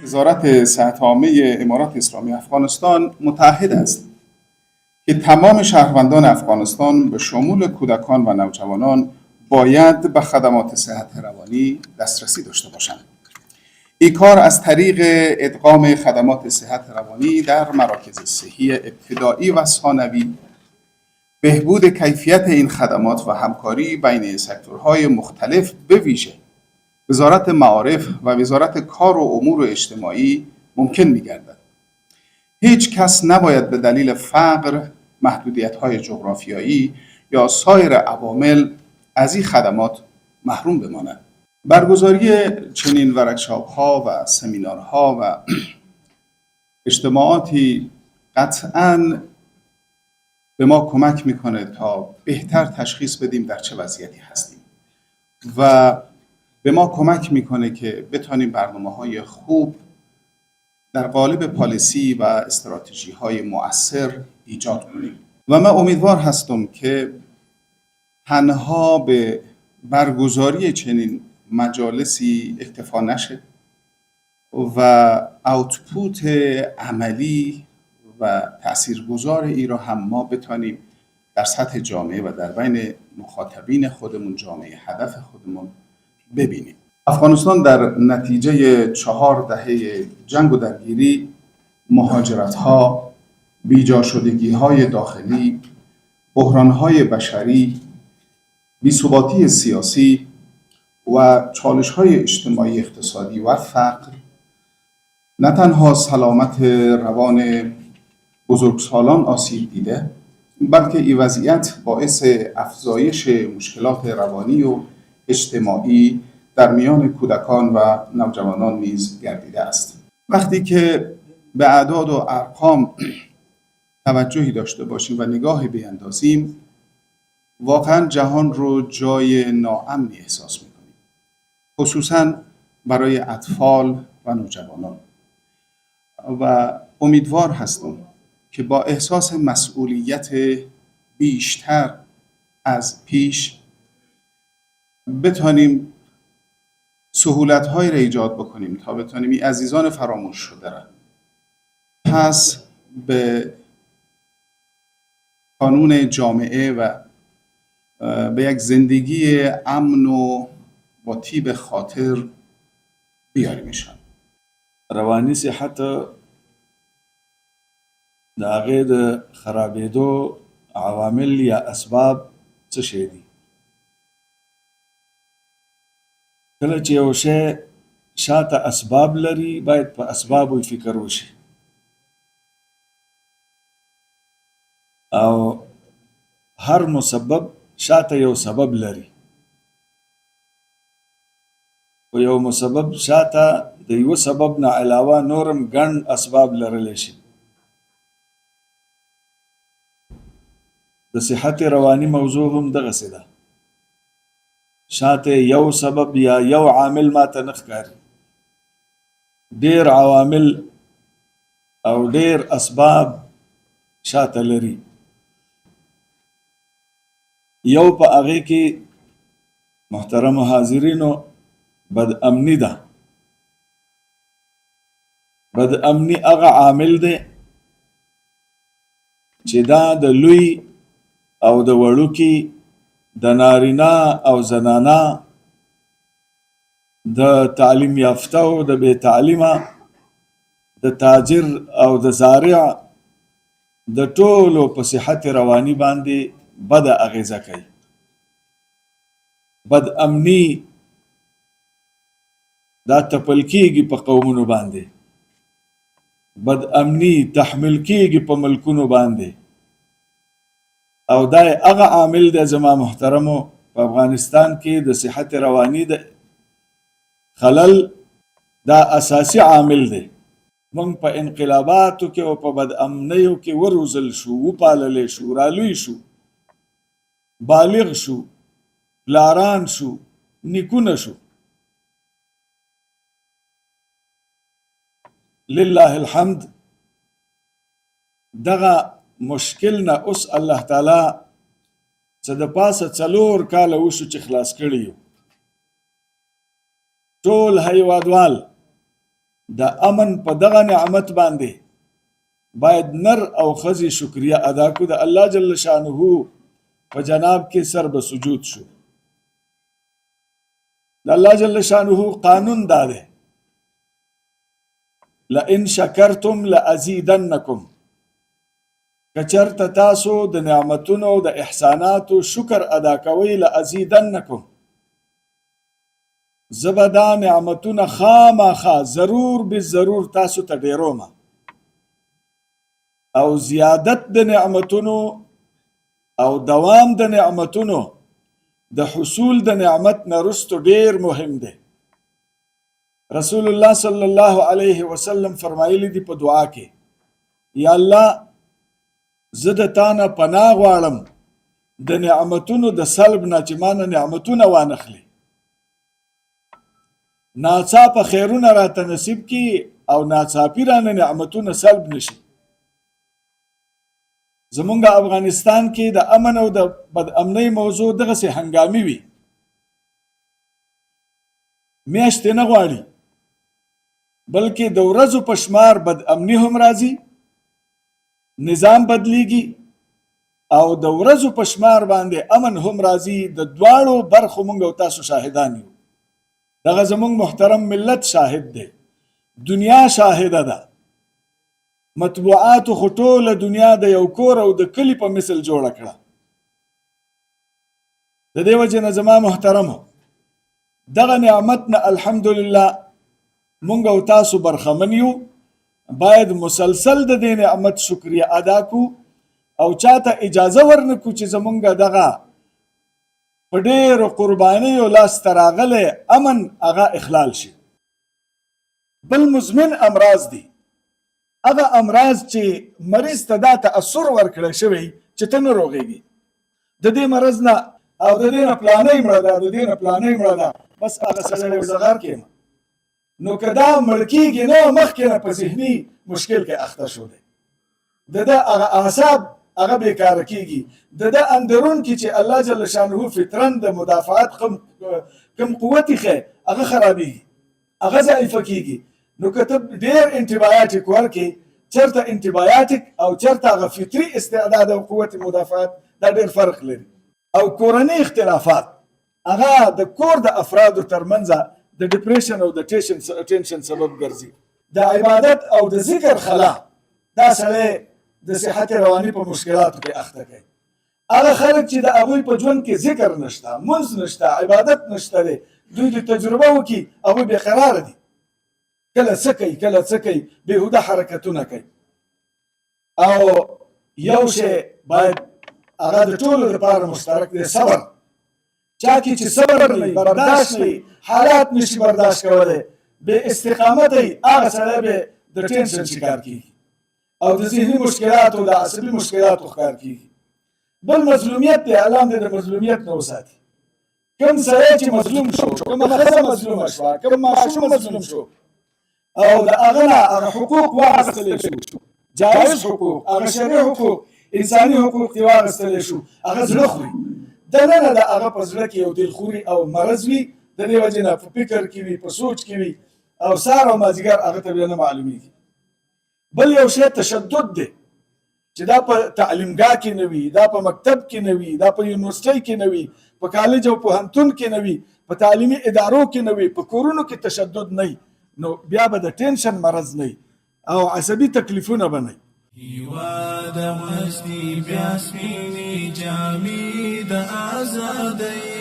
وزارت صحت عامه امارات اسلامی افغانستان متعهد است که تمام شهروندان افغانستان به شمول کودکان و نوجوانان باید به خدمات صحت روانی دسترسی داشته باشند. این کار از طریق ادغام خدمات صحت روانی در مراکز صحی ابتدایی و ثانوی، بهبود کیفیت این خدمات و همکاری بین سکتورهای مختلف به ویژه وزارت معارف و وزارت کار و امور اجتماعی ممکن می‌گردد. هیچ کس نباید به دلیل فقر، محدودیت‌های جغرافیایی یا سایر عوامل از این خدمات محروم بماند. برگزاری چنین ورکشاپ‌ها و سمینارها و اجتماعاتی قطعاً به ما کمک میکنه تا بهتر تشخیص بدیم در چه وضعیتی هستیم و به ما کمک میکنه که بتونیم برنامه‌های خوب در قالب پالیسی و استراتژی‌های مؤثر ایجاد کنیم. و من امیدوار هستم که تنها به برگزاری چنین مجالسی اکتفا نشه و اوتپوت عملی و تاثیرگذار ای را هم ما بتانیم در سطح جامعه و در بین مخاطبین خودمون، جامعه هدف خودمون ببینیم. افغانستان در نتیجه 4 دهه جنگ و درگیری، مهاجرت‌ها، بیجاشدگی‌های داخلی، بحران‌های بشری، بی‌ثباتی سیاسی و چالش‌های اجتماعی اقتصادی و فقر نه تنها سلامت روان بزرگسالان آسیب دیده، بلکه این وضعیت باعث افزایش مشکلات روانی و اجتماعی در میان کودکان و نوجوانان نیز گردیده است. وقتی که به اعداد و ارقام توجهی داشته باشیم و نگاهی بیندازیم، واقعا جهان رو جای ناامنی احساس می‌کنیم، خصوصاً برای اطفال و نوجوانان. و امیدوار هستم که با احساس مسئولیت بیشتر از پیش بتانیم سهولت‌هایی را ایجاد بکنیم تا بتانیم این عزیزان فراموش شده را پس به قانون جامعه و به یک زندگی امن و با طیب خاطر بیاریمشان. رواني صحت د هغې د خرابېدو عوامل یا اسباب څه شی دي؟ کله چې یو شی شاته اسباب لري، باید په اسبابو فکر وشي او هر مسبب شاته یو سبب لري، و یو مسبب شاته د یو سبب نه علاوه نورم ګڼ اسباب لرلی شي. د صحت رواني موضوع هم دغسې ده، شاته یو سبب یا یو عامل ماته نه ښکاري، ډېر عوامل او ډېر اسباب شاته لري. یو په هغې کې محترم حاضرینو بدامني ده. بدامني هغه عامل دی چې دا د لوی او د وړوکي، د نارینه او زنانه، د تعلیم یافته او د بې تعلیمه، د تاجر او د زارع، د ټولو په صحت رواني باندې بده اغیزه کوي. بدامني دا تپل کیږي په قومونو باندې، بدامني تحمیل کیږي په ملکونو باندې، او دا هغه عامل دی زما محترمو په افغانستان کې د صحت رواني د خلل دا اساسي عامل دی. موږ په انقلاباتو کې او په بدامنیو کې وروزل شو، وپاللی شو، رالوی شو، بالغ شو، پلاران شو، نیکونه شو. لله الحمد دغه مشکل نه اوس الله تعالی څه د پاسه 4 کاله وشو چې خلاص کړي یو. ټول هیوادوال د امن په دغه نعمت باندې باید نر او ښځې شکریه ادا کړو. د الله جل شانه په جناب کې سر به سجود شو. د الله جل شانه قانون دا دی لئن شکرتم لازیدنکم، که چرته تاسو د نعمتونو د احساناتو شکر ادا کوئ لازیدنکم، زه به دا نعمتونه خامخا ضرور بالضرور تاسو ته ډیرومه. او زیادت د نعمتونو او دوام د نعمتونو د حصول د نعمت نه رستو ډیر مهم دی. رسول الله صلی الله علیه وسلم فرمایلی دی په دعا کې، یا الله زه د تا نه پناه غواړم د نعمتونو د سلب نه چې ما نه نعمتونه وانخلي. ناڅاپه خیرونه راته نصیب کی او ناڅاپي رانه نعمتونه سلب نشي. زمونږ افغانستان کې د امن او د بد امنۍ موضوع دغسې هنګامي وي، میاشتې نه غواړي، بلکې د ورځو په شمار بد امني هم راځي، نظام بدلیږي او د ورځو په شمار باندې امن هم راځي. د دواړو برخو مونږ او تاسو شاهدان یو. دغه زمونږ محترم ملت شاهد دی، دنیا شاهده ده، مطبوعاتو خو ټوله دنیا د یو کور او د کلي په مثل جوړه کړه. د دې وجې نه زما محترمو دغه نعمت نه الحمدلله مونږ او تاسو برخمن یو. باید مسلسل د دې نعمت شکریه ادا کو او چاته اجازه ورنکو چې زمونږ دغه په ډېرو قربانیو لاسته راغلی امن هغه اخلال شي. بل مزمن امراض دي، هغه امراض چې مریض ته دا تأثر ورکړی شوی چې ته نه روغېږي. د دې مرض نه او د دې نه پلانۍ مړه ده، د دې نه پلانۍ مړه ده، بس هغه سړی زغر کېږي. نو که دا مړ کېږي نو مخکې نه په ذهني مشکل کې اخته شو دی، د ده هغه اعصاب هغه بیکاره کېږي، د ده اندرون کې چې الله جل شانه فطرن د مدافعت کم قوت یې ښی هغه خرابېږي، هغه ضعیفه کېږي. نو که ته ډېر انټیبایاټیک ورکې، چېرته انټیبایاټیک او چېرته هغه فطري استعداد او قوت مدافعت، دا ډېر فرق لري. او کورني اختلافات هغه د کور د افرادو ترمنځ د ډپریشن او د ټینشن سبب ګرځي. د عبادت او د ذکر خلا دا سړی د صحت رواني په مشکلاتو کې اخته کوي. هغه خلک چې د هغوی په ژوند کې ذکر نشته، منځ نشته، عبادت نشته دی، دوی د تجربه وکړي هغوی بېقراره دي، کله څه کوي کله څه کوي، بېهوده حرکتونه کوي. او یو شی باید هغه د ټولو لپاره مشترک دی، صبر. چا کې چې صبر نه وي، برداشت نه وي، حالات نشي برداشت کولی، بې استقامت وي، هغه سړی به د ټینشن شکار کېږي او د ذهني مشکلاتو د عصبي مشکلاتو ښکار کېږي. بل مظلومیت دی، الله دې د مظلومیت نه وساتي. کوم سړی چې مظلوم شو، کومه ښځه مظلومه شوه، کوم ماشوم مظلوم شو او د هغه نه هغه حقوق واخیستلی شو، جایز حقوق، هغه شرعي حقوق، انساني حقوق دې واخیستلی شو، هغه زړه خوري. دننه د هغه په زړه کې یو دلخوري او مرض وي، د دې وجې نه په فکر کې وي، په سوچ کې وي او سهار او مازدیګر هغه ته بیا نه معلومیږي. بل یو شی تشدد دی چې دا په تعلیمګاه کې نه وي، دا په مکتب کې نه وي، دا په یونیورسټۍ کې نه وي، په کالج او پوهنتون کې نه وي، په تعلیمي ادارو کې نه وي، په کورونو کې تشدد نه وي، نو بیا به د ټینشن مرض نه او عصبي تکلیفونه به نه. هیواد غستی بیا سپینې جامې د ازادۍ